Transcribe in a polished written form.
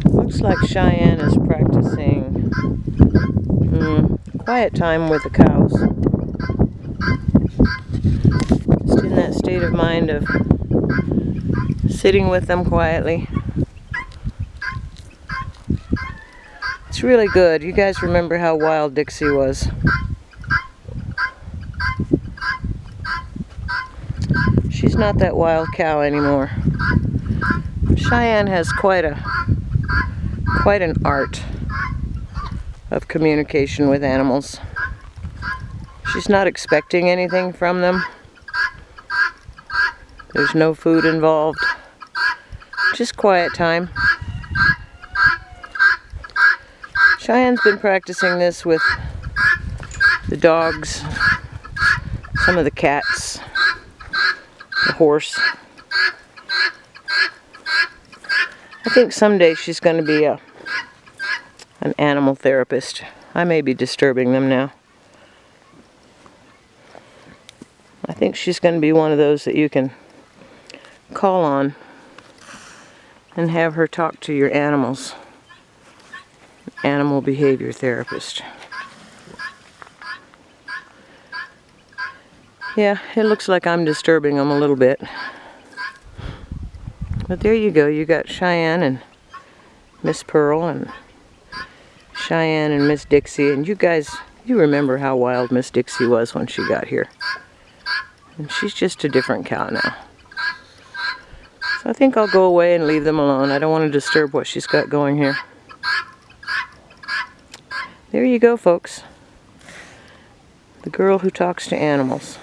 Looks like Chyanne is practicing quiet time with the cows. Just in that state of mind of sitting with them quietly. It's really good. You guys remember how wild Dixie was. She's not that wild cow anymore. Chyanne has quite an art of communication with animals. She's not expecting anything from them. There's no food involved. Just quiet time. Chyanne's been practicing this with the dogs, some of the cats, the horse. I think someday she's going to be an animal therapist. I may be disturbing them now. I think she's going to be one of those that you can call on and have her talk to your animals. Animal behavior therapist. Yeah, it looks like I'm disturbing them a little bit. But there you go. You got Chyanne and Miss Pearl and Chyanne and Miss Dixie. And you guys, you remember how wild Miss Dixie was when she got here. And she's just a different cow now. So I think I'll go away and leave them alone. I don't want to disturb what she's got going here. There you go, folks. The girl who talks to animals.